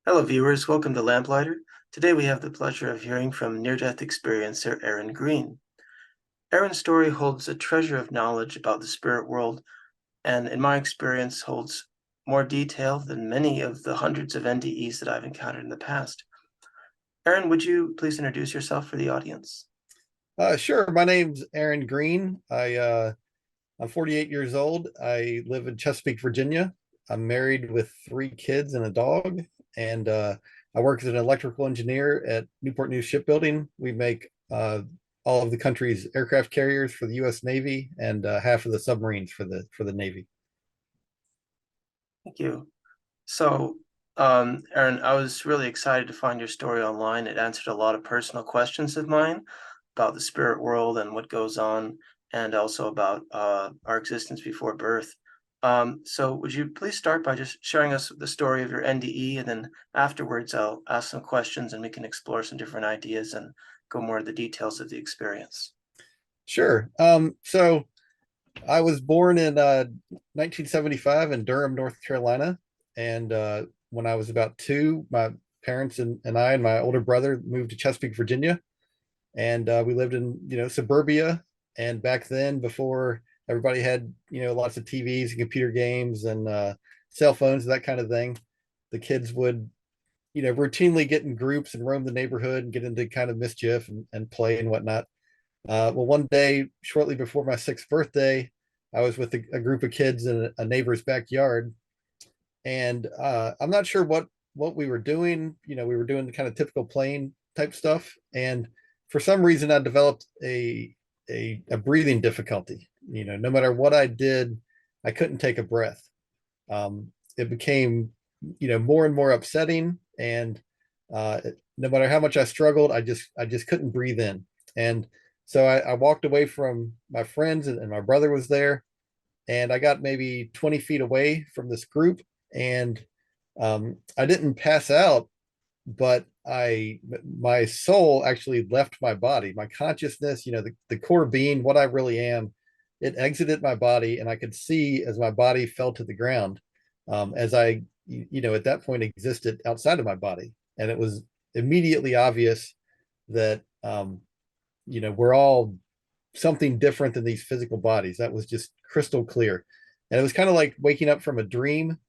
Hello, viewers. Welcome to Lamplighter. Today we have the pleasure of hearing from near-death experiencer Aaron Green. Aaron's story holds a treasure of knowledge about the spirit world, and in my experience holds more detail than many of the hundreds of NDEs that I've encountered in the past. Aaron, would you please introduce yourself for the audience? Sure. My name's Aaron Green. I'm 48 years old. I live in Chesapeake, Virginia. I'm married with three kids and a dog, and I work as an electrical engineer at Newport News Shipbuilding. We make all of the country's aircraft carriers for the U.S. Navy and half of the submarines for the Navy. Thank you. So, Aaron, I was really excited to find your story online. It answered a lot of personal questions of mine about the spirit world and what goes on, and also about our existence before birth. So would you please start by just sharing us the story of your NDE, and then afterwards I'll ask some questions and we can explore some different ideas and go more into the details of the experience. Sure. So I was born in 1975 in Durham, North Carolina, and when I was about two, my parents and I and my older brother moved to Chesapeake, Virginia, and we lived in suburbia. And back then, before everybody had lots of TVs and computer games and cell phones, that kind of thing, the kids would routinely get in groups and roam the neighborhood and get into kind of mischief and play and whatnot. Well, one day, shortly before my sixth birthday, I was with a group of kids in a neighbor's backyard, and I'm not sure what we were doing. We were doing the kind of typical playing type stuff, and for some reason, I developed a breathing difficulty. No matter what I did, I couldn't take a breath. It became more and more upsetting, and no matter how much I struggled, I just couldn't breathe in. And so I walked away from my friends, and my brother was there, and I got maybe 20 feet away from this group, and I didn't pass out, but my soul actually left my body. My consciousness, the core being, what I really am, it exited my body, and I could see as my body fell to the ground, as I at that point existed outside of my body. And it was immediately obvious that we're all something different than these physical bodies. That was just crystal clear. And it was kind of like waking up from a dream,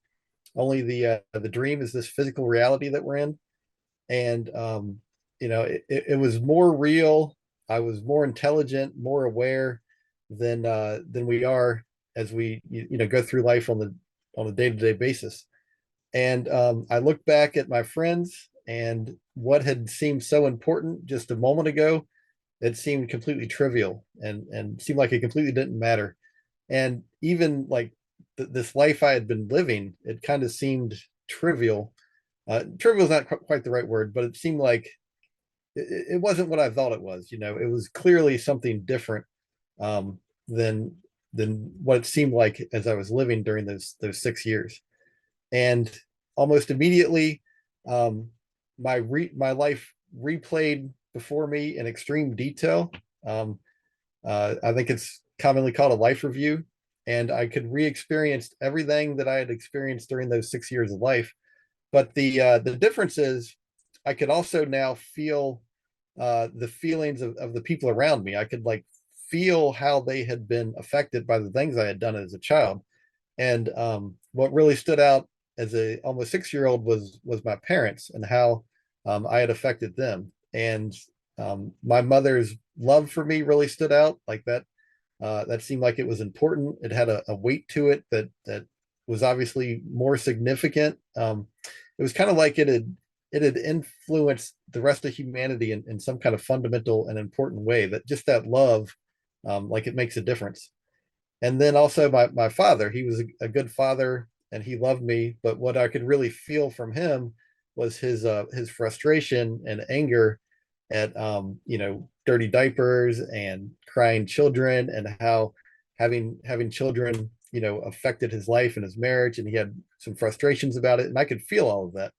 only the dream is this physical reality that we're in. And it was more real. I was more intelligent, more aware than we are as we go through life on a day-to-day basis. And I look back at my friends, and what had seemed so important just a moment ago, it seemed completely trivial, and seemed like it completely didn't matter. And even like this life I had been living, it kind of seemed trivial. Trivial is not quite the right word, but it seemed like it wasn't what I thought it was. It was clearly something different, um, than what it seemed like as I was living during those 6 years. And almost immediately, um, my life replayed before me in extreme detail. Um, I think it's commonly called a life review, and I could re-experience everything that I had experienced during those 6 years of life. But the difference is, I could also now feel the feelings of the people around me. I could like feel how they had been affected by the things I had done as a child. And what really stood out as a almost 6 year old was my parents and how I had affected them. And my mother's love for me really stood out like that. That seemed like it was important. It had a weight to it that was obviously more significant. It was kind of like it had influenced the rest of humanity in some kind of fundamental and important way. That just that love, like it makes a difference. And then also my father, he was a good father and he loved me, but what I could really feel from him was his frustration and anger at dirty diapers and crying children, and how having children affected his life and his marriage, and he had some frustrations about it, and I could feel all of that.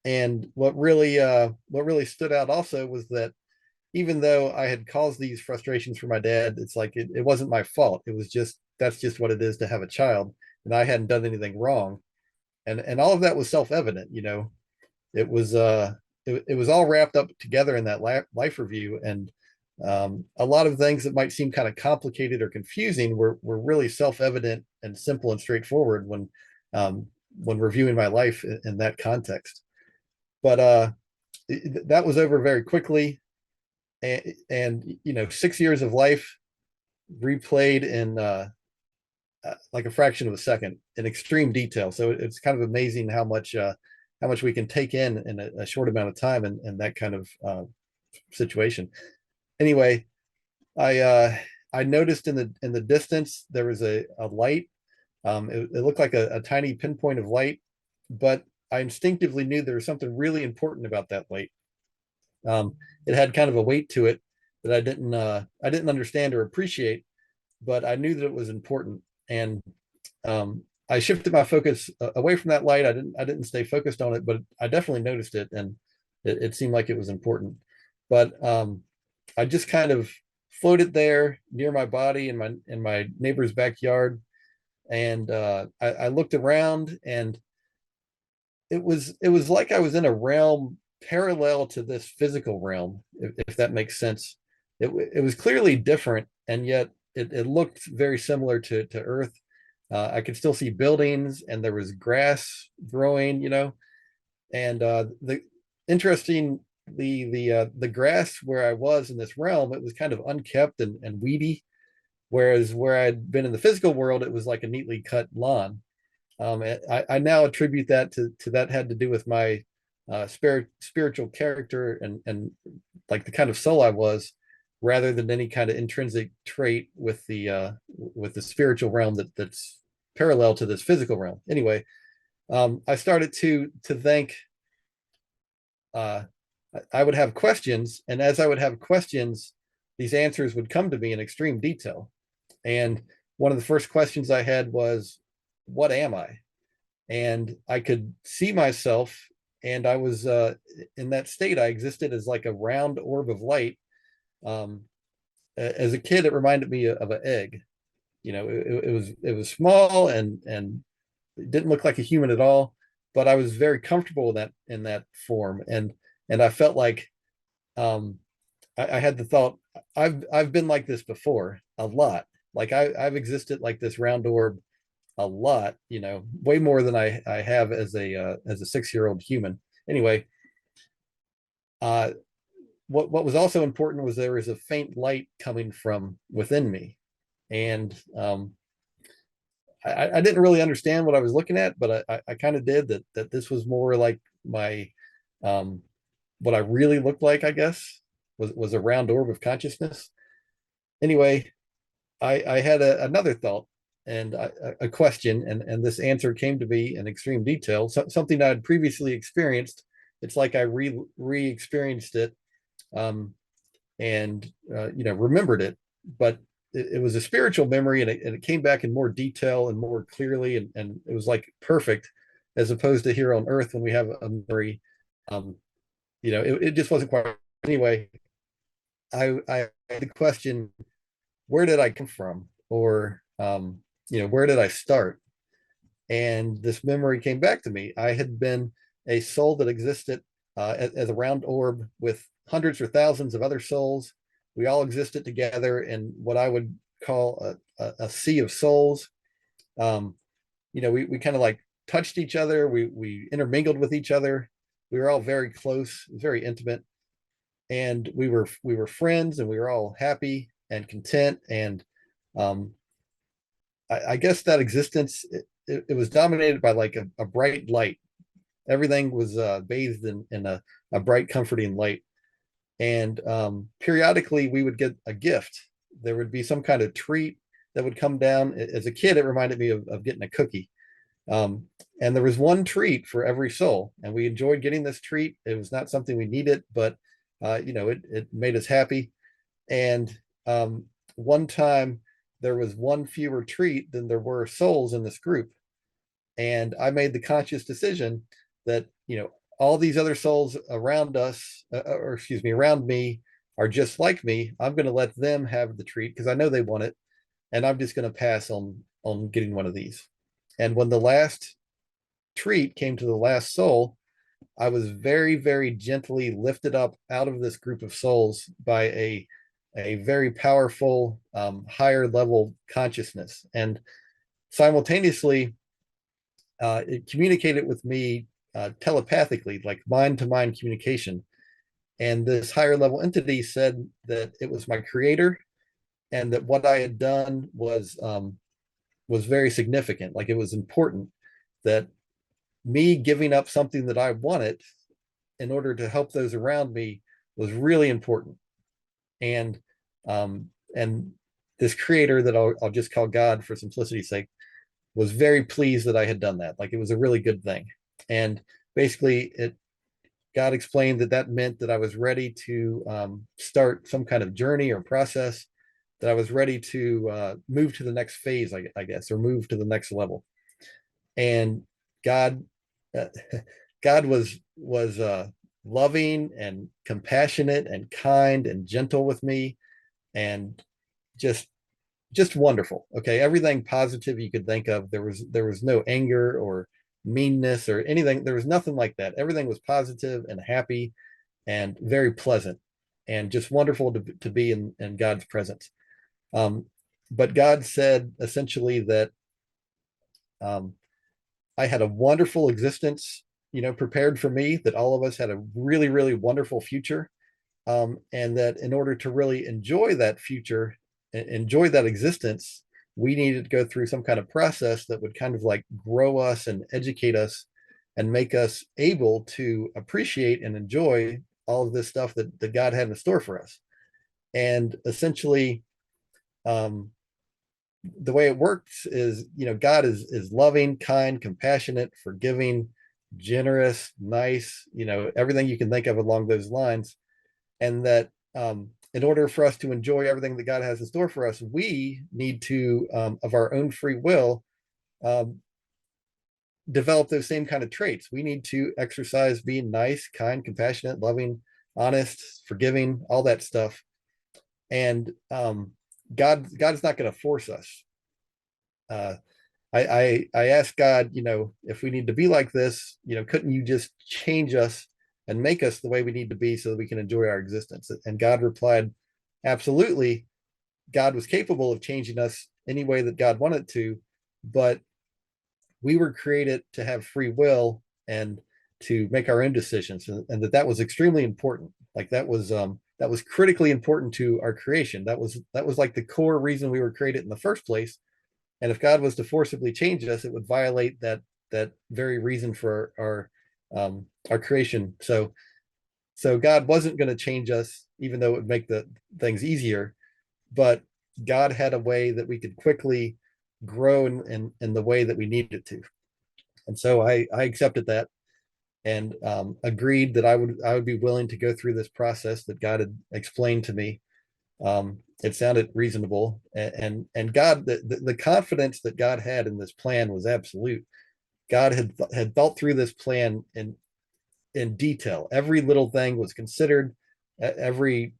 And what really stood out also was that even though I had caused these frustrations for my dad, it's like it wasn't my fault. It was just that's just what it is to have a child, and I hadn't done anything wrong. And all of that was self-evident. it was all wrapped up together in that life review, and a lot of things that might seem kind of complicated or confusing were really self-evident and simple and straightforward when reviewing my life in that context. But that was over very quickly, and 6 years of life replayed in like a fraction of a second in extreme detail. So it's kind of amazing how much we can take in a short amount of time in that kind of situation. Anyway, I noticed in the distance there was a light. It looked like a tiny pinpoint of light, but I instinctively knew there was something really important about that light. It had kind of a weight to it that I didn't understand or appreciate, but I knew that it was important. And I shifted my focus away from that light. I didn't stay focused on it, but I definitely noticed it, and it seemed like it was important. But I just kind of floated there near my body in my neighbor's backyard, and I looked around, and it was like I was in a realm parallel to this physical realm, if that makes sense. It was clearly different, and yet it looked very similar to Earth. I could still see buildings, and there was grass growing, and the interesting the grass where I was in this realm, it was kind of unkept and weedy, whereas where I'd been in the physical world, it was like a neatly cut lawn. I now attribute that to that had to do with my spiritual character and like the kind of soul I was, rather than any kind of intrinsic trait with the spiritual realm that's parallel to this physical realm. Anyway, I started to think. Uh, I would have questions, and as I would have questions, these answers would come to me in extreme detail. And one of the first questions I had was, "What am I?" And I could see myself, and I was in that state. I existed as like a round orb of light. Um, as a kid, it reminded me of an egg. It was small and it didn't look like a human at all, but I was very comfortable in that form, and I felt like um, I had the thought, I've been like this before a lot. Like I've existed like this round orb a lot, way more than I have as a 6-year-old human. Anyway, uh, what was also important was there was a faint light coming from within me, and I didn't really understand what I was looking at, but I kind of did that this was more like my um, what I really looked like, I guess, was a round orb of consciousness. Anyway, I had another thought and a question, and this answer came to me in extreme detail. Something I had previously experienced. It's like I re-experienced it, and remembered it, but it was a spiritual memory, and it came back in more detail and more clearly, and it was like perfect, as opposed to here on Earth when we have a memory. Um, it just wasn't quite. Anyway, I had the question, where did I come from? Or, where did I start? And this memory came back to me. I had been a soul that existed as a round orb with hundreds or thousands of other souls. We all existed together in what I would call a sea of souls. Um, we kind of like touched each other. We intermingled with each other. We were all very close, very intimate, and we were friends, and we were all happy and content. And um, I guess that existence, it was dominated by like a bright light. Everything was bathed in a bright, comforting light. And periodically, we would get a gift. There would be some kind of treat that would come down. As a kid, it reminded me of getting a cookie. Um, and there was one treat for every soul, and we enjoyed getting this treat. It was not something we needed, but it made us happy. And one time, there was one fewer treat than there were souls in this group, and I made the conscious decision that all these other souls around us, or excuse me, around me, are just like me. I'm going to let them have the treat because I know they want it, and I'm just going to pass on getting one of these. And when the last treat came to the last soul, I was very, very gently lifted up out of this group of souls by a very powerful, higher level consciousness. And simultaneously, it communicated with me telepathically, like mind to mind communication. And this higher level entity said that it was my creator, and that what I had done was very significant. Like, it was important that me giving up something that I wanted in order to help those around me was really important. And and this creator that I'll just call God for simplicity's sake was very pleased that I had done that. Like, it was a really good thing. And basically, it God explained that that meant that I was ready to start some kind of journey or process, that I was ready to move to the next phase, I guess, or move to the next level. And God, uh, God was loving and compassionate and kind and gentle with me, and just just wonderful. Okay, everything positive you could think of. There was no anger or meanness or anything. There was nothing like that. Everything was positive and happy and very pleasant, and just wonderful to be in God's presence. Um, but God said essentially that um, I had a wonderful existence, prepared for me, that all of us had a really, really wonderful future. And that in order to really enjoy that future, enjoy that existence, we needed to go through some kind of process that would kind of like grow us and educate us and make us able to appreciate and enjoy all of this stuff that God had in store for us. And essentially, um, the way it works is, God is loving, kind, compassionate, forgiving, generous, nice, everything you can think of along those lines. And that in order for us to enjoy everything that God has in store for us, we need to, of our own free will, um, develop those same kind of traits. We need to exercise being nice, kind, compassionate, loving, honest, forgiving, all that stuff. And God is not going to force us. Uh, I asked God, if we need to be like this, couldn't you just change us and make us the way we need to be so that we can enjoy our existence? And God replied, absolutely. God was capable of changing us any way that God wanted to, but we were created to have free will and to make our own decisions, and that was extremely important. Like, that was critically important to our creation. That was like the core reason we were created in the first place. And if God was to forcibly change us, it would violate that very reason for our creation. So God wasn't going to change us, even though it would make the things easier. But God had a way that we could quickly grow in the way that we needed to. And so I accepted that, and agreed that I would be willing to go through this process that God had explained to me. It sounded reasonable, and God, the confidence that God had in this plan was absolute. God had thought through this plan in detail. Every little thing was considered. Every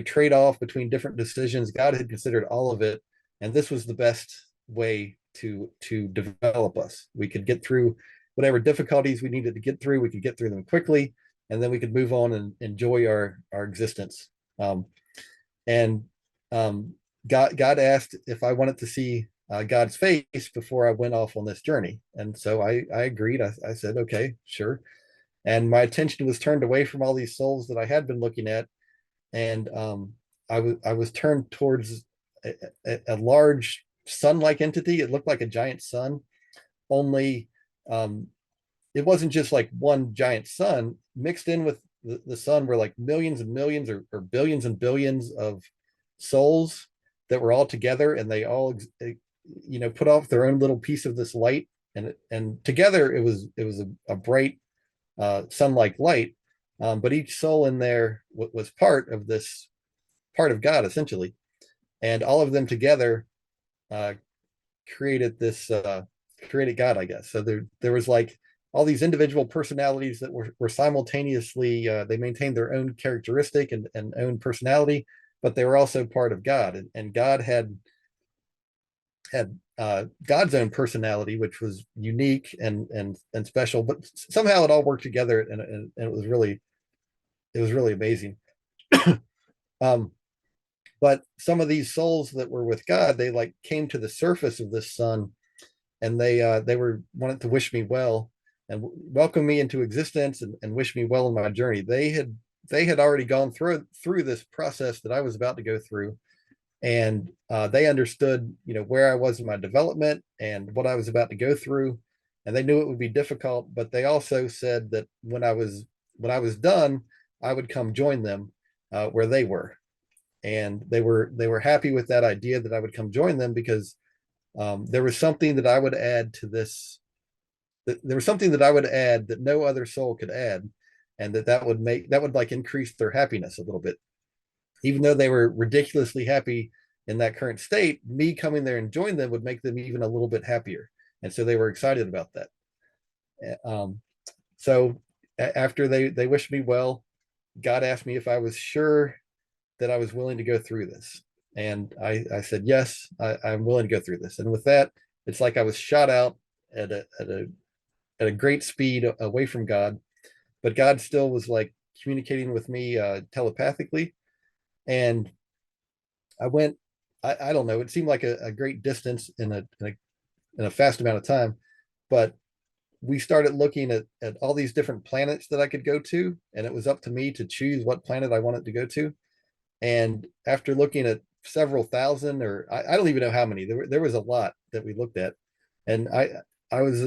trade-off between different decisions, God had considered all of it, and this was the best way to develop us. We could get through whatever difficulties we needed to get through. We could get through them quickly, and then we could move on and enjoy our existence. And God asked if I wanted to see God's face before I went off on this journey, and so I agreed. I said, okay, sure. And my attention was turned away from all these souls that I had been looking at, and I was turned towards a large sun-like entity. It looked like a giant sun, only it wasn't just like one giant sun. Mixed in with the sun were like millions and millions, or billions and billions of souls that were all together, and they all put off their own little piece of this light, and together it was a bright sun-like light. But each soul in there was part of this, part of God essentially, and all of them together uh, created this created God, I guess. So there was like all these individual personalities that were simultaneously, they maintained their own characteristic and own personality, but they were also part of God. And God had God's own personality, which was unique and special, but somehow it all worked together, and it was really amazing. um, but some of these souls that were with God, they like came to the surface of this sun, and they were wanted to wish me well and welcome me into existence, and wish me well in my journey. They had already gone through this process that I was about to go through, and they understood, you know, where I was in my development and what I was about to go through, and they knew it would be difficult. But they also said that when I was done, I would come join them where they were, and they were happy with that idea that I would come join them, because there was something that I would add to this. There was something that I would add that no other soul could add, and that would like increase their happiness a little bit. Even though they were ridiculously happy in that current state, me coming there and join them would make them even a little bit happier, and so they were excited about that. Um, so after they wished me well, God asked me if I was sure that I was willing to go through this. And I said, yes, I'm willing to go through this. And with that, it's like I was shot out at at a great speed away from God, but God still was like communicating with me telepathically. And I went, I don't know, it seemed like a great distance in a fast amount of time, but we started looking at all these different planets that I could go to, and it was up to me to choose what planet I wanted to go to. And after looking at several thousand, or I don't even know how many, there was a lot that we looked at. And I was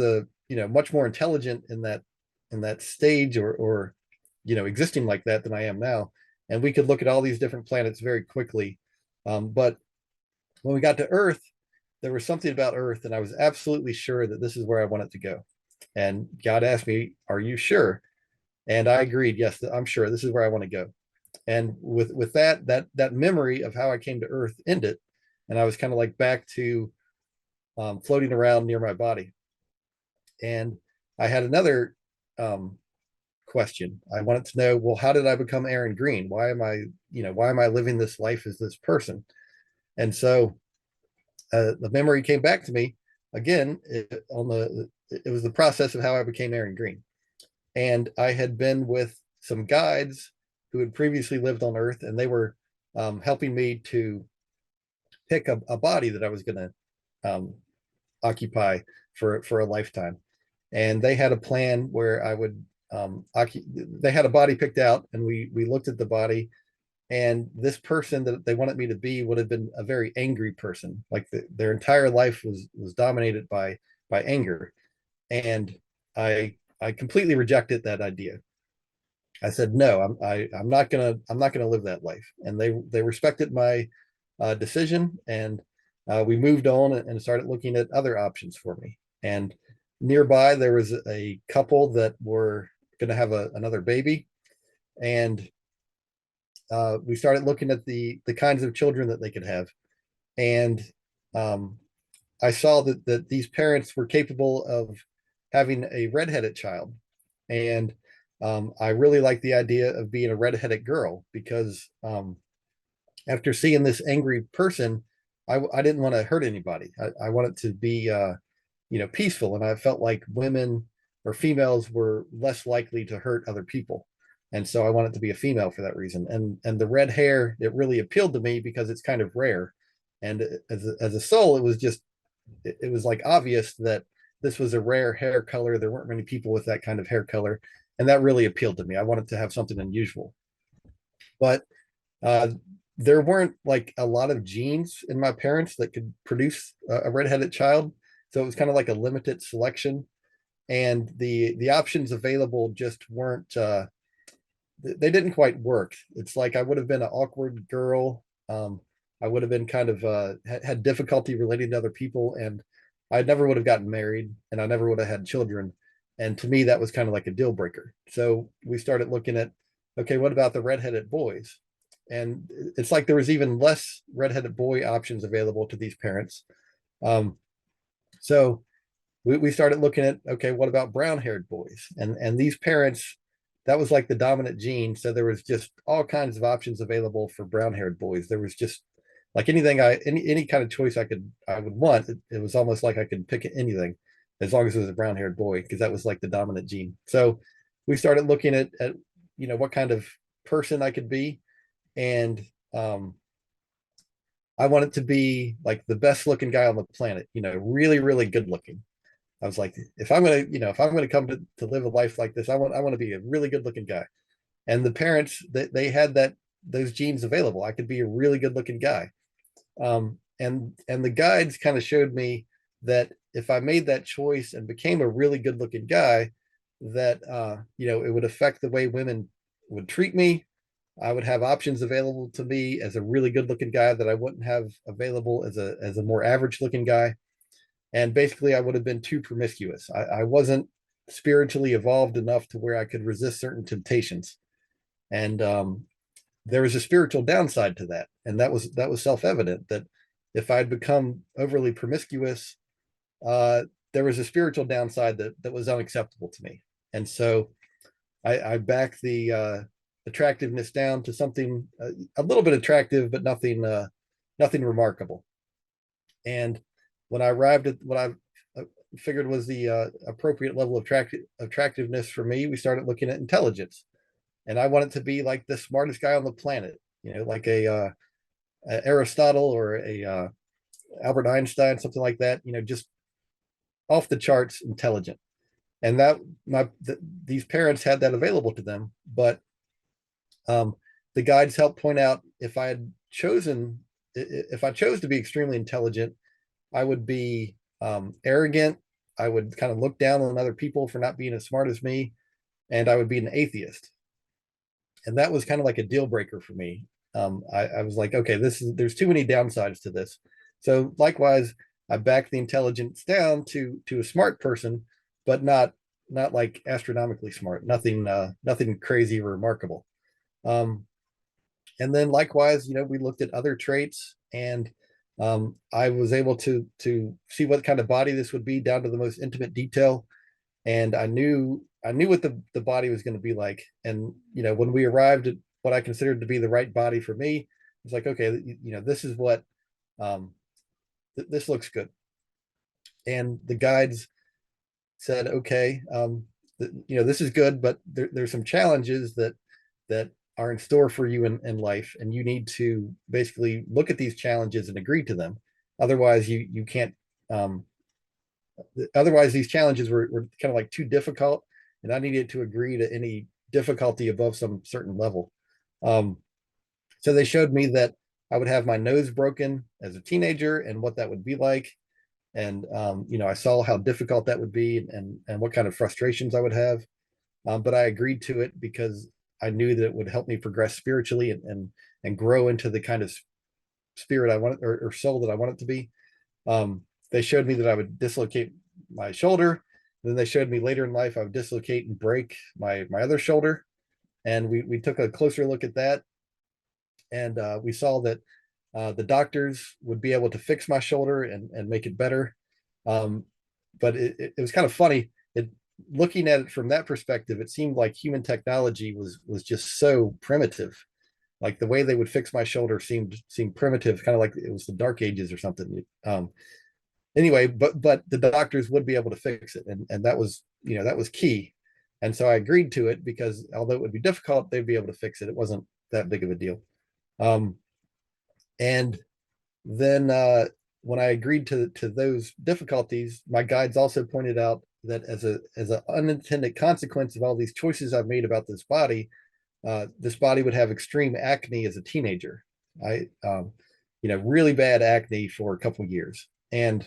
you know, much more intelligent in that stage, or you know, existing like that, than I am now. And we could look at all these different planets very quickly. But when we got to Earth, there was something about Earth, and I was absolutely sure that this is where I wanted to go. And God asked me, "Are you sure?" And I agreed, yes, I'm sure this is where I want to go. And with that memory of how I came to Earth ended, and I was kind of like back to floating around near my body. And I had another um, question. I wanted to know, well, how did I become Aaron Green? Why am I, you know, why am I living this life as this person? And so the memory came back to me again. It was the process of how I became Aaron Green. And I had been with some guides who had previously lived on Earth, and they were helping me to pick a body that I was going to occupy for a lifetime. And they had a plan where I would they had a body picked out, and we looked at the body, and this person that they wanted me to be would have been a very angry person. Like their entire life was dominated by anger, and I completely rejected that idea. I said, no, I'm not gonna live that life. And they respected my decision, and we moved on and started looking at other options for me. And nearby there was a couple that were going to have another baby, and we started looking at the kinds of children that they could have. And um, I saw that these parents were capable of having a redheaded child, and I really liked the idea of being a redheaded girl, because after seeing this angry person, I didn't want to hurt anybody. I wanted to be you know, peaceful, and I felt like women or females were less likely to hurt other people. And so I wanted to be a female for that reason. And the red hair, it really appealed to me because it's kind of rare. And as a soul, it was just it was like obvious that this was a rare hair color. There weren't many people with that kind of hair color, and that really appealed to me. I wanted to have something unusual. But uh, there weren't like a lot of genes in my parents that could produce a redheaded child, so it was kind of like a limited selection, and the options available just weren't. They didn't quite work. It's like I would have been an awkward girl. I would have been kind of had difficulty relating to other people, and I never would have gotten married, and I never would have had children. And to me, that was kind of like a deal breaker. So we started looking at, okay, what about the redheaded boys? And it's like there was even less redheaded boy options available to these parents. Um, so we started looking at, okay, what about brown haired boys? And these parents, that was like the dominant gene. So there was just all kinds of options available for brown haired boys. There was just like anything any kind of choice I would want, it was almost like I could pick anything as long as it was a brown haired boy, because that was like the dominant gene. So we started looking at what kind of person I could be. And um, I wanted to be like the best looking guy on the planet, really, really good looking. I was like, if I'm gonna come to live a life like this, I want to be a really good looking guy. And the parents they had those genes available. I could be a really good looking guy. And the guides kind of showed me that if I made that choice and became a really good looking guy, that it would affect the way women would treat me. I would have options available to me as a really good looking guy that I wouldn't have available as a more average looking guy. And basically I would have been too promiscuous. I wasn't spiritually evolved enough to where I could resist certain temptations. And there was a spiritual downside to that. And that was self-evident, that if I'd become overly promiscuous, there was a spiritual downside that was unacceptable to me. And so I backed the attractiveness down to something a little bit attractive, but nothing remarkable. And when I arrived at what I figured was the appropriate level of attractiveness for me, we started looking at intelligence. And I wanted to be like the smartest guy on the planet, like a Aristotle or a Albert Einstein, something like that, just off the charts intelligent. And that these parents had that available to them. But the guides helped point out, if I chose to be extremely intelligent, I would be arrogant. I would kind of look down on other people for not being as smart as me, and I would be an atheist. And that was kind of like a deal breaker for me. I was like, okay, there's too many downsides to this. So likewise, I backed the intelligence down to a smart person, but not like astronomically smart, nothing crazy or remarkable. Um, and then likewise, we looked at other traits, and I was able to see what kind of body this would be down to the most intimate detail. And I knew what the body was going to be like. And when we arrived at what I considered to be the right body for me, it's like, okay, this is what this looks good. And the guides said, okay, this is good, but there's some challenges that are in store for you in life, and you need to basically look at these challenges and agree to them. Otherwise, you can't. Otherwise, these challenges were kind of like too difficult, and I needed to agree to any difficulty above some certain level. Um, so they showed me that I would have my nose broken as a teenager and what that would be like. And I saw how difficult that would be, and what kind of frustrations I would have. But I agreed to it because I knew that it would help me progress spiritually, and grow into the kind of spirit I wanted, or soul that I wanted to be. They showed me that I would dislocate my shoulder. Then they showed me later in life I would dislocate and break my other shoulder. And we took a closer look at that. And we saw that the doctors would be able to fix my shoulder and make it better. Um, but it was kind of funny. Looking at it from that perspective, it seemed like human technology was just so primitive. Like the way they would fix my shoulder seemed primitive, kind of like it was the Dark Ages or something. Anyway, but the doctors would be able to fix it, and that was key. And so I agreed to it because although it would be difficult, they'd be able to fix it. It wasn't that big of a deal. Um, and then when I agreed to those difficulties, my guides also pointed out that as an unintended consequence of all these choices I've made about this body would have extreme acne as a teenager. I really bad acne for a couple of years. And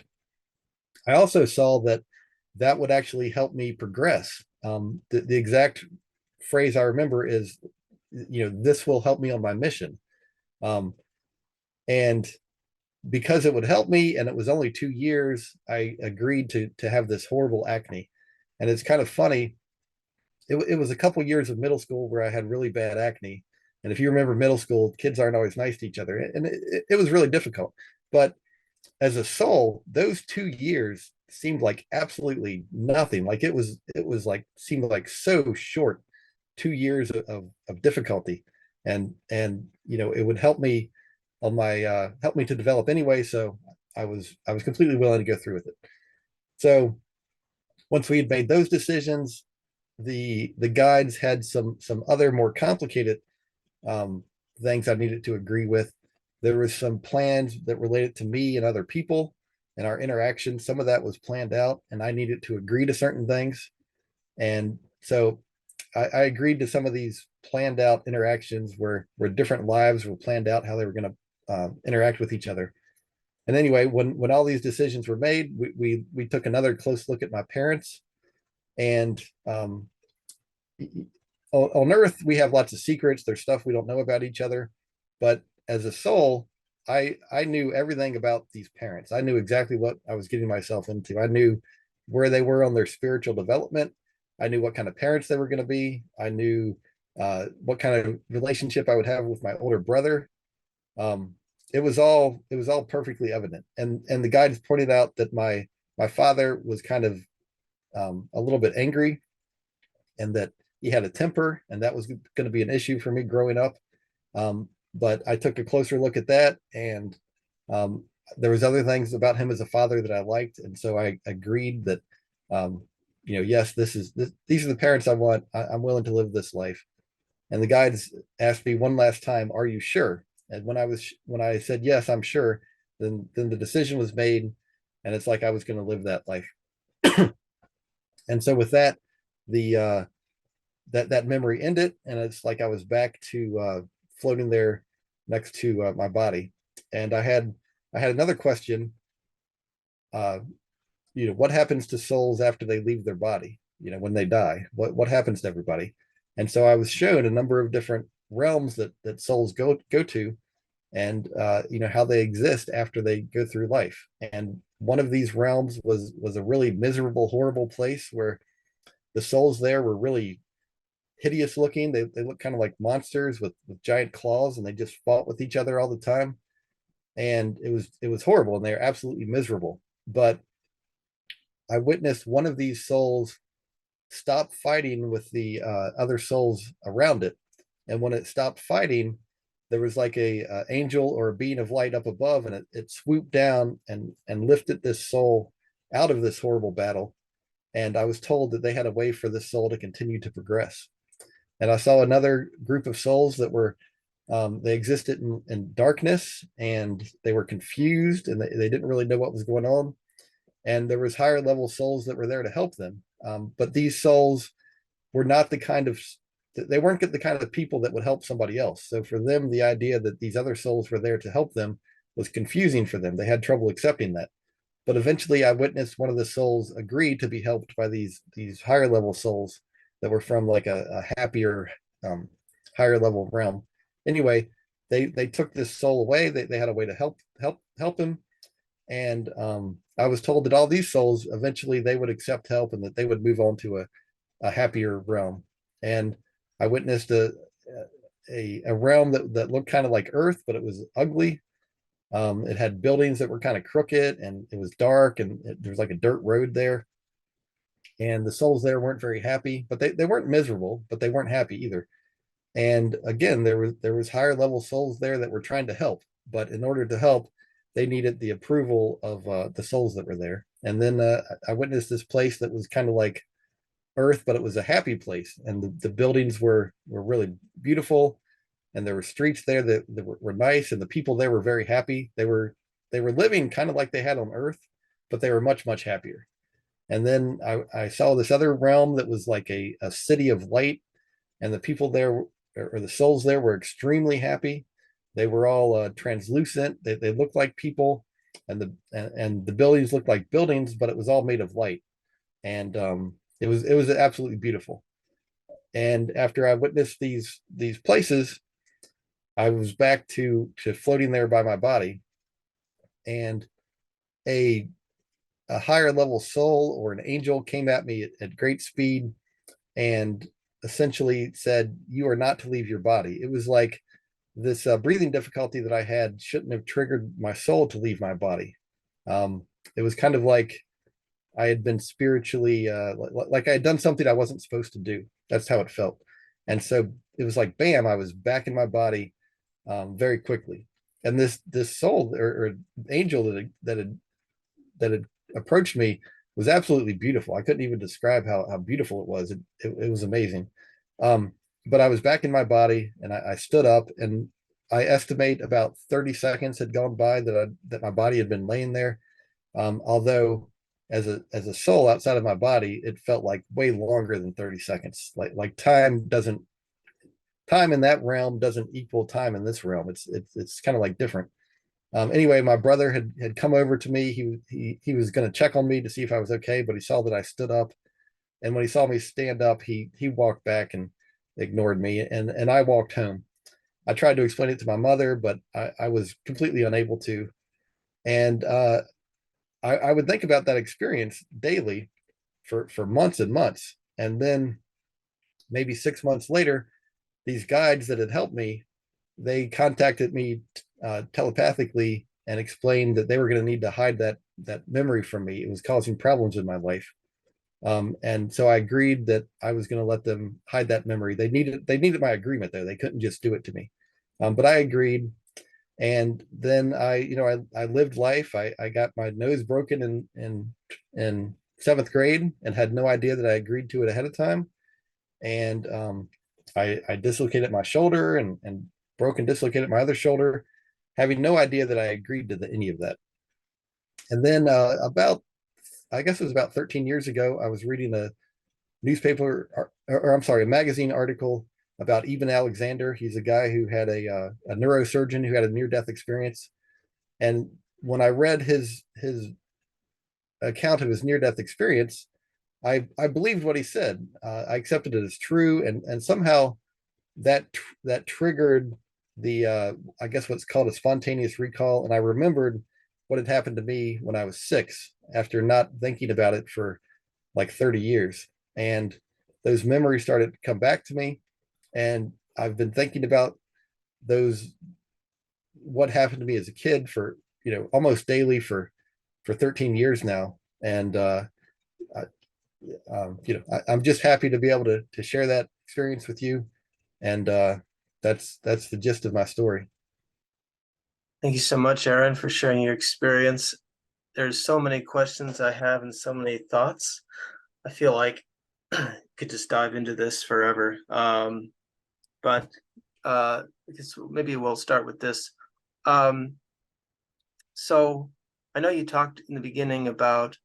I also saw that would actually help me progress. The exact phrase I remember is, this will help me on my mission. Um, and because it would help me, and it was only 2 years, I agreed to have this horrible acne. And it's kind of funny. It was a couple of years of middle school where I had really bad acne. And if you remember middle school, kids aren't always nice to each other. And it was really difficult. But as a soul, those 2 years seemed like absolutely nothing. Like it was like seemed like so short. 2 years of difficulty. And it would help me on my helped me to develop anyway. So I was completely willing to go through with it. So once we had made those decisions, the guides had some other more complicated um, things I needed to agree with. There was some plans that related to me and other people and our interaction. Some of that was planned out, and I needed to agree to certain things. And so I agreed to some of these planned out interactions where different lives were planned out how they were going to interact with each other. And anyway, when all these decisions were made, we took another close look at my parents, and on Earth we have lots of secrets. There's stuff we don't know about each other, but as a soul, I knew everything about these parents. I knew exactly what I was getting myself into. I knew where they were on their spiritual development. I knew what kind of parents they were going to be. I knew what kind of relationship I would have with my older brother. Um, it was all perfectly evident, and the guides pointed out that my father was kind of a little bit angry, and that he had a temper, and that was going to be an issue for me growing up. But I took a closer look at that, and um, there was other things about him as a father that I liked, and so I agreed that, um, yes, these are the parents I want. I'm willing to live this life. And the guides asked me one last time, "Are you sure?" And when I said yes, I'm sure, then the decision was made, and it's like I was going to live that life. And so with that, the that memory ended, and it's like I was back to floating there next to my body. And I had another question. Uh, what happens to souls after they leave their body? When they die, what happens to everybody? And so I was shown a number of different realms that souls go to, and how they exist after they go through life. And one of these realms was a really miserable, horrible place where the souls there were really hideous looking. They look kind of like monsters with giant claws, and they just fought with each other all the time. And it was horrible, and they were absolutely miserable. But I witnessed one of these souls stop fighting with the other souls around it, and when it stopped fighting, there was like a angel or a being of light up above, and it swooped down and lifted this soul out of this horrible battle. And I was told that they had a way for this soul to continue to progress. And I saw another group of souls that were they existed in darkness, and they were confused, and they didn't really know what was going on. And there was higher level souls that were there to help them, but these souls were not the kind of they weren't the kind of people that would help somebody else. So for them, the idea that these other souls were there to help them was confusing for them. They had trouble accepting that. But eventually I witnessed one of the souls agree to be helped by these higher level souls that were from like a happier, um, higher level realm. Anyway, they took this soul away. They had a way to help him. And I was told that all these souls eventually they would accept help, and that they would move on to a happier realm. And I witnessed a realm that looked kind of like Earth, but it was ugly. It had buildings that were kind of crooked, and it was dark, and there was like a dirt road there. And the souls there weren't very happy, but they weren't miserable, but they weren't happy either. And again, there was higher level souls there that were trying to help, but in order to help, they needed the approval of the souls that were there. And then I witnessed this place that was kind of like Earth, but it was a happy place, and the buildings were really beautiful, and there were streets there that were nice, and the people there were very happy. They were living kind of like they had on Earth, but they were much happier. And then I saw this other realm that was like a city of light, and the people there, or the souls there, were extremely happy. They were all translucent. They looked like people, and the buildings looked like buildings, but it was all made of light. And it was absolutely beautiful. And after I witnessed these places, I was back to floating there by my body, and a a higher level soul or an angel came at me at great speed, and essentially said, "You are not to leave your body." It was like this breathing difficulty that I had shouldn't have triggered my soul to leave my body. It was kind of like I had been spiritually, like I had done something I wasn't supposed to do. That's how it felt. And so it was like, bam, I was back in my body very quickly. and this soul or angel that had approached me was absolutely beautiful. I couldn't even describe how beautiful it was. It was amazing. Um, but I was back in my body, and I stood up, and I estimate about 30 seconds had gone by that my body had been laying there. Although as a soul outside of my body, it felt like way longer than 30 seconds. Like time in that realm doesn't equal time in this realm. It's kind of like different. Anyway, my brother had come over to me. He was going to check on me to see if I was okay, but he saw that I stood up, and when he saw me stand up, he walked back and ignored me, and I walked home. I tried to explain it to my mother, but I was completely unable to. And I would think about that experience daily for months and months, and then maybe 6 months later, these guides that had helped me, they contacted me telepathically and explained that they were going to need to hide that memory from me. It was causing problems in my life. And so I agreed that I was going to let them hide that memory. They needed my agreement though. They couldn't just do it to me. But I agreed. And then I lived life. I got my nose broken in seventh grade and had no idea that I agreed to it ahead of time. And I dislocated my shoulder and broke and dislocated my other shoulder, having no idea that I agreed to any of that. And then I guess it was about 13 years ago, I was reading a newspaper, or I'm sorry, a magazine article about Eben Alexander. He's a guy who had a neurosurgeon who had a near-death experience. And when I read his account of his near-death experience, I believed what he said. I accepted it as true, and somehow that triggered the I guess what's called a spontaneous recall, and I remembered what had happened to me when I was 6 after not thinking about it for like 30 years, and those memories started to come back to me, and I've been thinking about those what happened to me as a kid for almost daily for 13 years now, and I, I'm just happy to be able to share that experience with you, and that's the gist of my story. Thank you so much, Aaron, for sharing your experience. There's so many questions I have and so many thoughts. I feel like I could just dive into this forever. But I guess maybe we'll start with this. Um, so I know you talked in the beginning about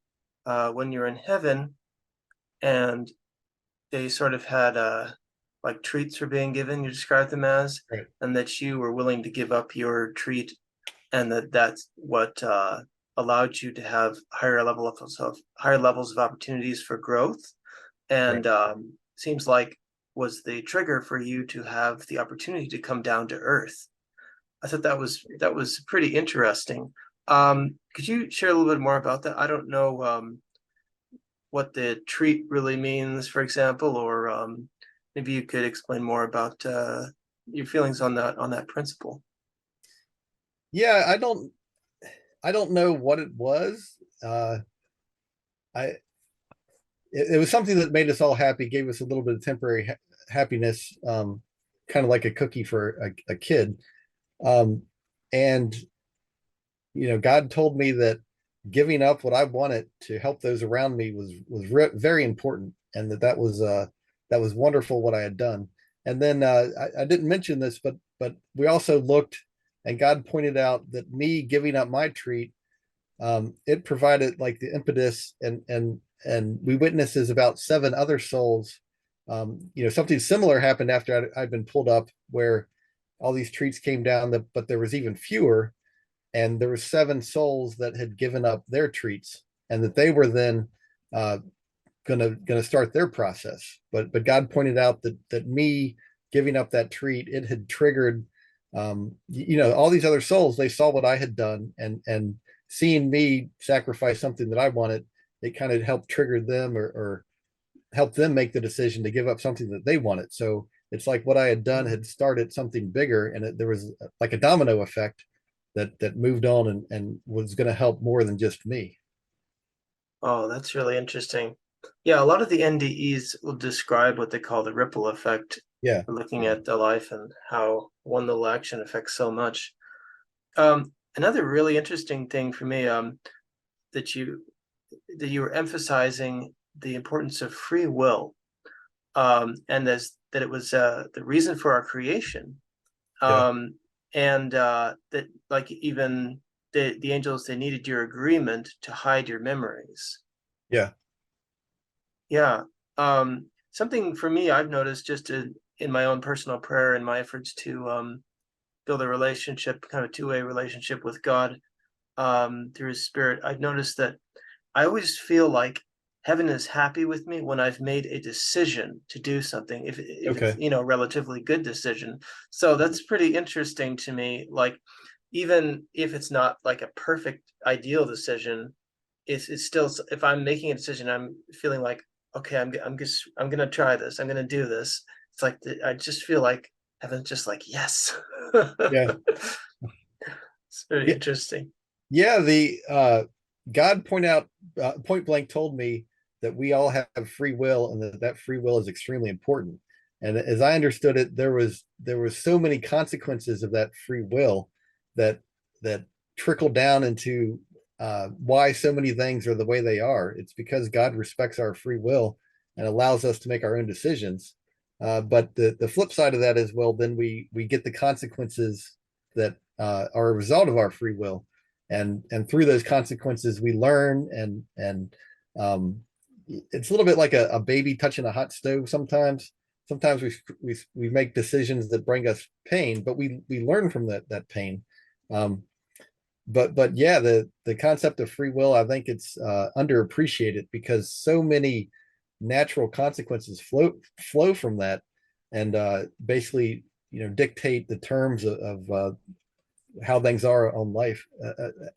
when you're in heaven and they sort of had like treats were being given, you described them as, Right. and that you were willing to give up your treat, and that's what allowed you to have higher levels of opportunities for growth, Right. and seems like was the trigger for you to have the opportunity to come down to earth. I thought that was pretty interesting. Could you share a little bit more about that? I don't know what the treat really means, for example, or maybe you could explain more about your feelings on that principle. Yeah, I don't know what it was. I it was something that made us all happy, gave us a little bit of temporary happiness, kind of like a cookie for a kid. And God told me that giving up what I wanted to help those around me was very important, and that was wonderful what I had done. And then I didn't mention this, but we also looked, and God pointed out that me giving up my treat, it provided like the impetus, and we witnesses about 7 other souls. Something similar happened after I'd been pulled up, where all these treats came down, but there was even fewer, and there were 7 souls that had given up their treats, and that they were then uh, gonna start their process. But God pointed out that me giving up that treat, it had triggered all these other souls. They saw what I had done, and seeing me sacrifice something that I wanted, it kind of helped trigger them, or help them make the decision to give up something that they wanted. So it's like what I had done had started something bigger, and there was like a domino effect that moved on, and was going to help more than just me. Oh, that's really interesting. Yeah, a lot of the NDEs will describe what they call the ripple effect, Yeah. looking at the life and how one little action affects so much. Another really interesting thing for me, that you were emphasizing the importance of free will, and that it was the reason for our creation, Yeah. um, and that like even the angels, they needed your agreement to hide your memories. Yeah. Yeah. Something for me I've noticed just in my own personal prayer and my efforts to build a relationship, kind of a two-way relationship with God, through His Spirit. I've noticed that I always feel like heaven is happy with me when I've made a decision to do something, if it's, Okay. a relatively good decision. So that's pretty interesting to me. Like, even if it's not like a perfect ideal decision, it's still, if I'm making a decision, I'm feeling like, okay, I'm gonna try this. I'm gonna do this. It's like I just feel like heaven's just like yes. Yeah. It's very Yeah. interesting. Yeah. The God point blank told me that we all have free will and that free will is extremely important. And as I understood it, there was so many consequences of that free will that that trickle down into why so many things are the way they are. It's because God respects our free will and allows us to make our own decisions. But the flip side of that is, well, then we get the consequences that are a result of our free will, and through those consequences we learn, and um, it's a little bit like a baby touching a hot stove. Sometimes we make decisions that bring us pain, but we learn from that pain. um, but yeah, the concept of free will, I think it's underappreciated because so many natural consequences flow from that, and basically dictate the terms of how things are on life,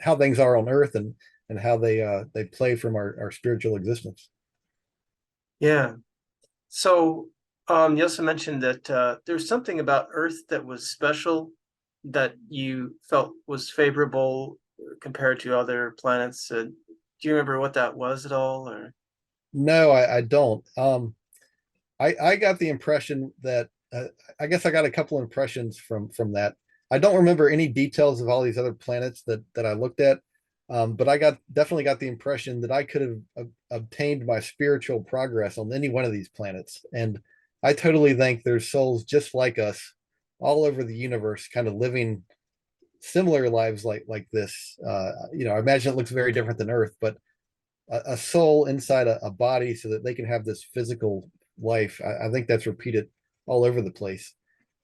how things are on Earth, and how they play from our spiritual existence. Yeah. So, you also mentioned that there's something about Earth that was special, that you felt was favorable compared to other planets. Do you remember what that was at all? Or No, I don't. I got the impression that I guess I got a couple impressions from that. I don't remember any details of all these other planets that I looked at, but I definitely got the impression that I could have obtained my spiritual progress on any one of these planets, and I totally think there's souls just like us all over the universe, kind of living similar lives like this. I imagine it looks very different than Earth, but a soul inside a body so that they can have this physical life. I think that's repeated all over the place.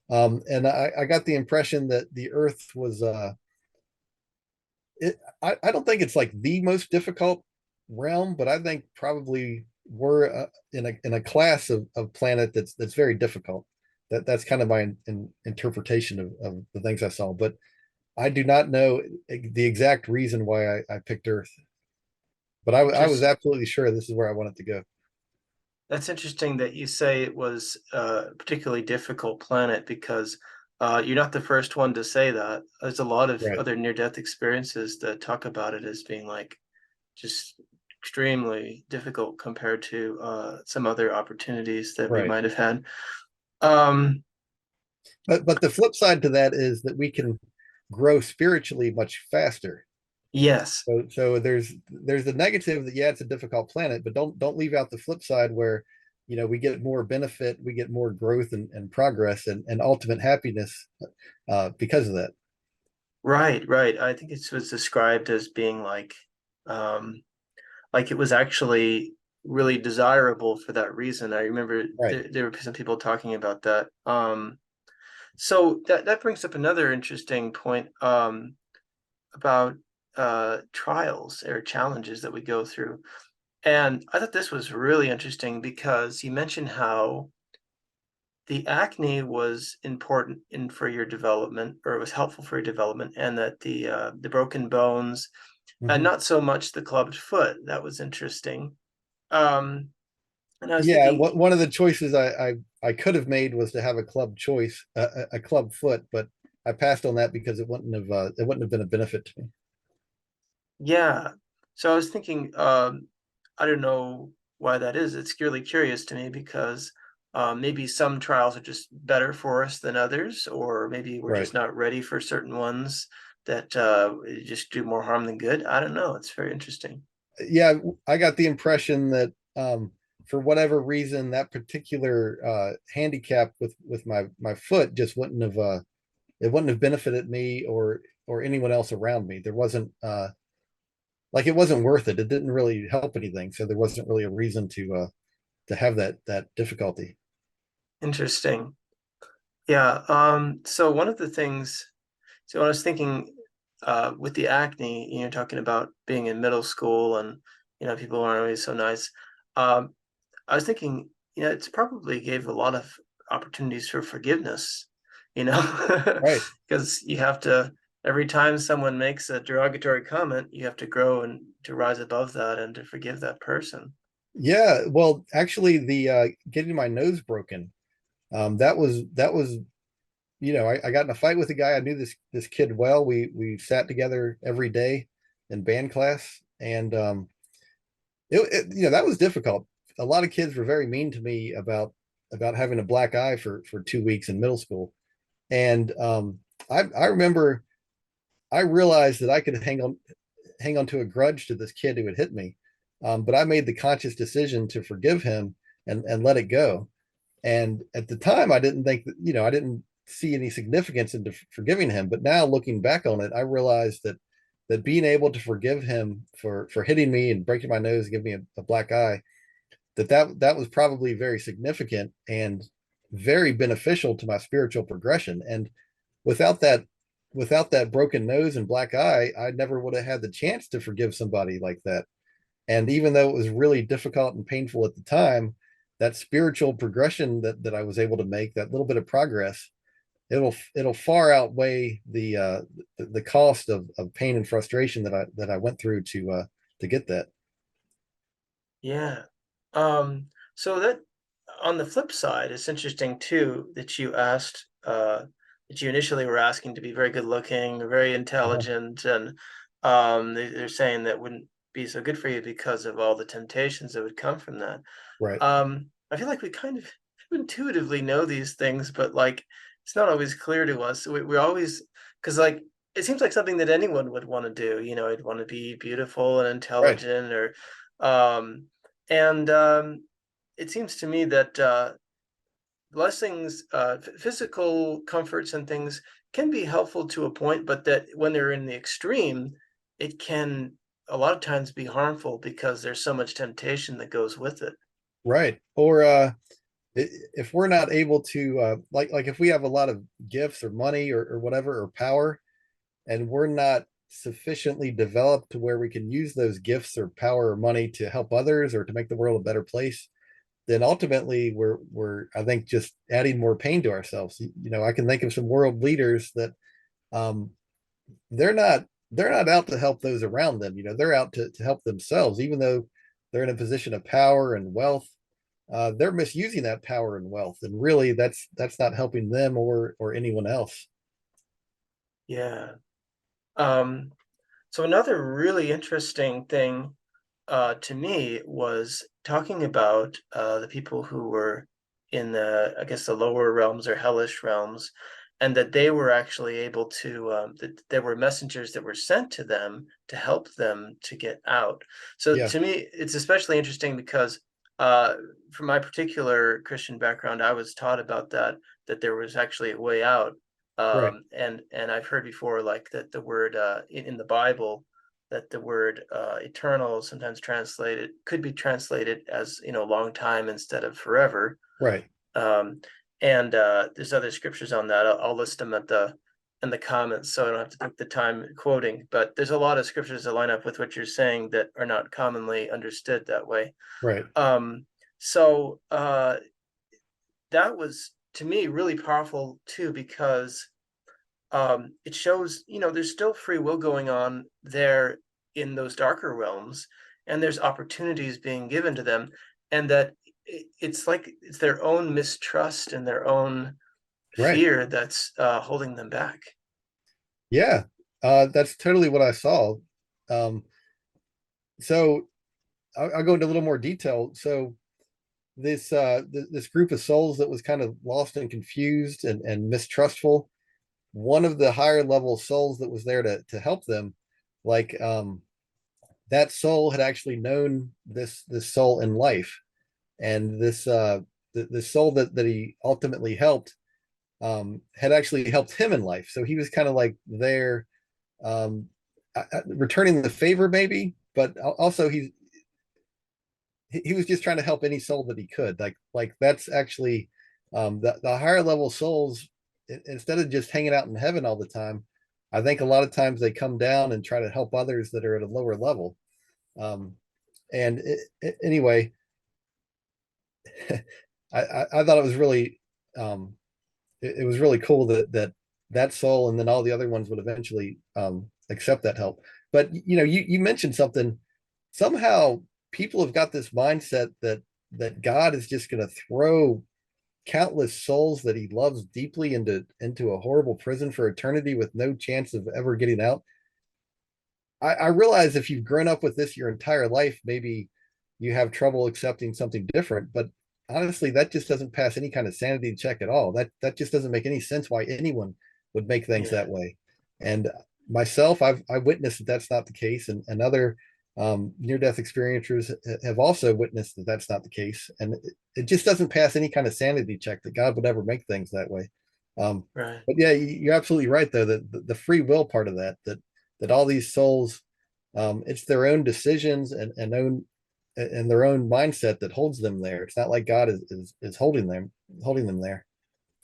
And I got the impression that the Earth was. I don't think it's like the most difficult realm, but I think probably we're in a class of planet that's very difficult. That's kind of my interpretation of the things I saw, but I do not know the exact reason why I picked Earth. But I was just absolutely sure this is where I wanted to go. that's interesting that you say it was a particularly difficult planet, because you're not the first one to say that. There's a lot of Right. other near-death experiences that talk about it as being like just extremely difficult compared to some other opportunities that we Right. might have had. Um, But the flip side to that is that we can grow spiritually much faster. yes, So there's the negative that, yeah, it's a difficult planet, but don't leave out the flip side where we get more benefit, we get more growth and progress and ultimate happiness because of that. right, right. I think it was described as being like it was actually really desirable for that reason. I remember Right. there were some people talking about that. So that brings up another interesting point, about trials or challenges that we go through. And I thought this was really interesting because you mentioned how the acne was important in for your development, or it was helpful for your development, and that the broken bones, and Mhm. not so much the clubbed foot. That was interesting. Um, and I was Yeah, thinking, one of the choices I could have made was to have a club choice, a club foot, but I passed on that because it wouldn't have been a benefit to me. yeah. So I was thinking, I don't know why that is. It's really curious to me because maybe some trials are just better for us than others, or maybe we're Right. just not ready for certain ones. that just do more harm than good? I don't know. It's very interesting. Yeah, I got the impression that for whatever reason that particular handicap with my foot just wouldn't have it wouldn't have benefited me or anyone else around me. There wasn't like it wasn't worth it. It didn't really help anything, so there wasn't really a reason to have that difficulty. Interesting. Yeah. So one of the things, so I was thinking, with the acne, you're talking about being in middle school and, people aren't always so nice. Um, I was thinking, it's probably gave a lot of opportunities for forgiveness, Right. because you have to, every time someone makes a derogatory comment, you have to grow and to rise above that and to forgive that person. Yeah. Well, actually, the getting my nose broken, that was I got in a fight with a guy. I knew this kid well. We sat together every day in band class, and that was difficult. A lot of kids were very mean to me about having a black eye for 2 weeks in middle school, and I remember I realized that I could hang on to a grudge to this kid who had hit me, but I made the conscious decision to forgive him and let it go. And at the time, I didn't think that, I didn't see any significance into forgiving him. But now looking back on it, I realized that being able to forgive him for hitting me and breaking my nose, giving me a black eye, that was probably very significant and very beneficial to my spiritual progression. And without that, without that broken nose and black eye, I never would have had the chance to forgive somebody like that. And even though it was really difficult and painful at the time, that spiritual progression that I was able to make, that little bit of progress, it'll far outweigh the cost of pain and frustration that I went through to get that. Yeah. So that on the flip side, it's interesting too that you asked that you initially were asking to be very good looking, very Uh-huh. intelligent, and they're saying that wouldn't be so good for you because of all the temptations that would come from that. Right, I feel like we kind of intuitively know these things, but like it's not always clear to us. We're always, because like it seems like something that anyone would want to do. I'd want to be beautiful and right, intelligent, or um, and it seems to me that blessings, physical comforts and things can be helpful to a point, but that when they're in the extreme, it can a lot of times be harmful because there's so much temptation that goes with it. right. Or if we're not able to like if we have a lot of gifts or money or whatever or power, and we're not sufficiently developed to where we can use those gifts or power or money to help others or to make the world a better place, then ultimately we're I think just adding more pain to ourselves. I can think of some world leaders that um, they're not out to help those around them. They're out to help themselves, even though they're in a position of power and wealth. They're misusing that power and wealth, and really that's not helping them or anyone else. Yeah. Um, so another really interesting thing to me was talking about the people who were in the, I guess, the lower realms or hellish realms, and that they were actually able to, that there were messengers that were sent to them to help them to get out. So Yeah, to me, it's especially interesting because from my particular Christian background, I was taught about that there was actually a way out. right, And I've heard before, like that the word in the Bible, that the word eternal sometimes translated could be translated as long time instead of forever. right, um, and there's other scriptures on that. I'll list them at the in the comments so I don't have to take the time quoting, but there's a lot of scriptures that line up with what you're saying that are not commonly understood that way. right. So that was to me really powerful too, because it shows, there's still free will going on there in those darker realms, and there's opportunities being given to them, and that it's like it's their own mistrust and their own Right. fear that's holding them back. Yeah, that's totally what I saw. Um, so I'll go into a little more detail. So this group of souls that was kind of lost and confused and mistrustful, one of the higher level souls that was there to help them, like that soul had actually known this soul in life, and this soul that he ultimately helped had actually helped him in life. So he was kind of like there, returning the favor, maybe, but also he was just trying to help any soul that he could. Like that's actually the higher level souls, instead of just hanging out in heaven all the time, I think a lot of times they come down and try to help others that are at a lower level. Um, and anyway, I thought it was really it was really cool that soul and then all the other ones would eventually accept that help. But you mentioned something. Somehow people have got this mindset that God is just going to throw countless souls that he loves deeply into a horrible prison for eternity with no chance of ever getting out. I realize if you've grown up with this your entire life, maybe you have trouble accepting something different. But honestly, that just doesn't pass any kind of sanity check at all. That just doesn't make any sense why anyone would make things Yeah. that way. And myself, I witnessed that that's not the case, and other near-death experiencers have also witnessed that that's not the case. And it just doesn't pass any kind of sanity check that God would ever make things that way. Right. But yeah, you're absolutely right, though, that the free will part of that all these souls, it's their own decisions and their own mindset that holds them there. It's not like God is holding them there.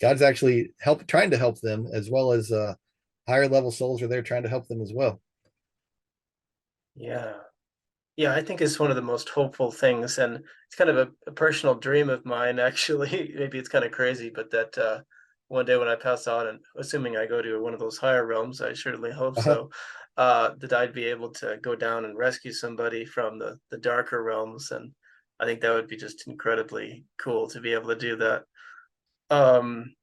God's actually trying to help them, as well as higher level souls are there trying to help them as well. Yeah. Yeah, I think it's one of the most hopeful things, and it's kind of a personal dream of mine, actually. Maybe it's kind of crazy, but that one day when I pass on, and assuming I go to one of those higher realms, I certainly hope Uh-huh. so, that I'd be able to go down and rescue somebody from the darker realms, and I think that would be just incredibly cool to be able to do that. Um,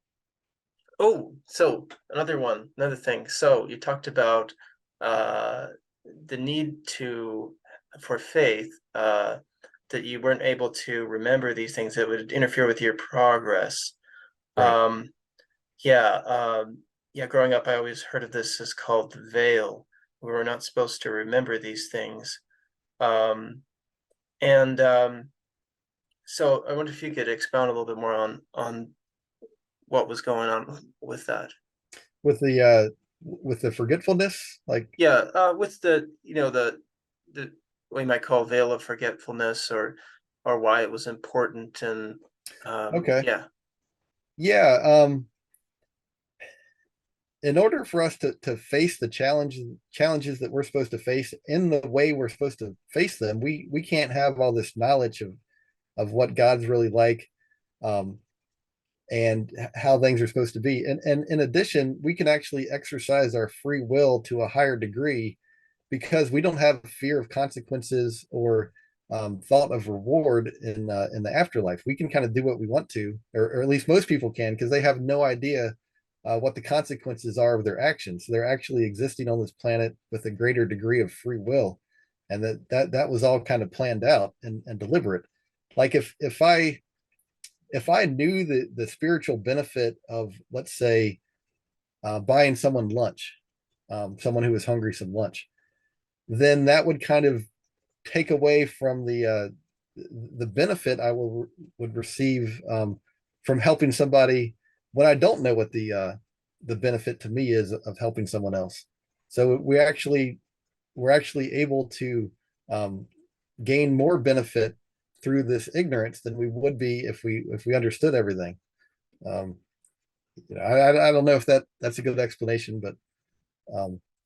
oh, so another thing. So you talked about uh, the need for faith, that you weren't able to remember these things that would interfere with your progress. Right. Um, yeah, yeah. Growing up, I always heard of this as called the veil. We were not supposed to remember these things. Um, and so I wonder if you could expound a little bit more on what was going on with that. With the forgetfulness, like, Yeah, with the what you might call veil of forgetfulness, or why it was important, and okay, yeah. yeah. In order for us to face the challenges that we're supposed to face in the way we're supposed to face them, we can't have all this knowledge of what God's really like, um, and how things are supposed to be. And in addition, we can actually exercise our free will to a higher degree because we don't have fear of consequences or thought of reward in the afterlife. We can kind of do what we want to, or at least most people can, because they have no idea what the consequences are of their actions. So they're actually existing on this planet with a greater degree of free will, and that was all kind of planned out and deliberate. Like if I knew the spiritual benefit of, let's say, buying someone lunch, someone who is hungry some lunch, then that would kind of take away from the benefit would receive from helping somebody when I don't know what the benefit to me is of helping someone else. So we're actually able to um, gain more benefit through this ignorance than we would be if we understood everything. Um, I don't know if that's a good explanation, but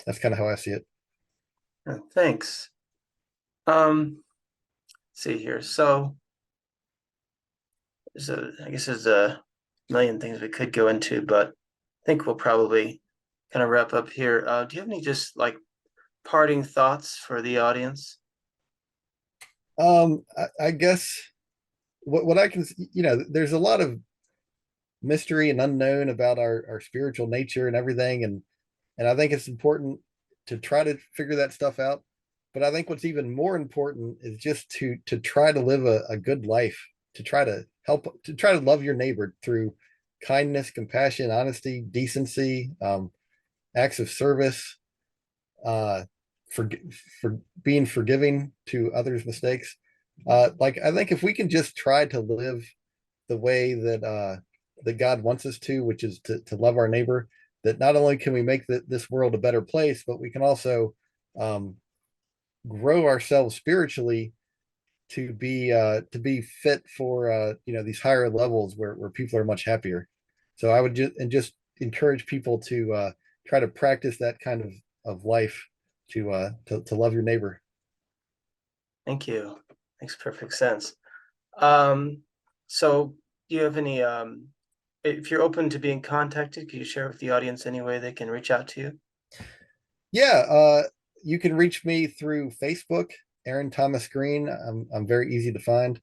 that's kind of how I see it. Thanks. See here. So I guess there's a million things we could go into, but I think we'll probably kind of wrap up here. Do you have any just like parting thoughts for the audience? I guess what I can, there's a lot of mystery and unknown about our spiritual nature and everything, and I think it's important to try to figure that stuff out. But I think what's even more important is just to try to live a good life, to try to help, to try to love your neighbor through kindness, compassion, honesty, decency, acts of service, uh, for being forgiving to others' mistakes. Like I think if we can just try to live the way that that God wants us to, which is to love our neighbor, that not only can we make this world a better place, but we can also um, grow ourselves spiritually to be fit for these higher levels where people are much happier. So I would just encourage people to try to practice that kind of life to love your neighbor. Thank you. Makes perfect sense. Um, so do you have any if you're open to being contacted, can you share with the audience any way they can reach out to you? Yeah, you can reach me through Facebook, Aaron Thomas Green. I'm very easy to find.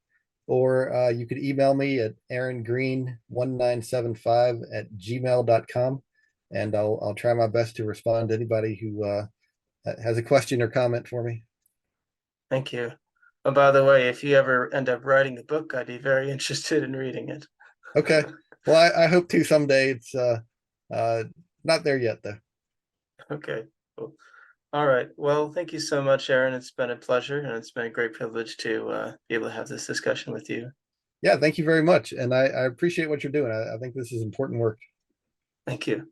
Or you could email me at aarongreen1975 at gmail.com. And I'll try my best to respond to anybody who has a question or comment for me. Thank you. Oh, by the way, if you ever end up writing a book, I'd be very interested in reading it. Okay. Well, I hope to someday. It's uh, not there yet, though. Okay, cool. All right. Well, thank you so much, Aaron. It's been a pleasure, and it's been a great privilege to be able to have this discussion with you. Yeah, thank you very much. And I appreciate what you're doing. I think this is important work. Thank you.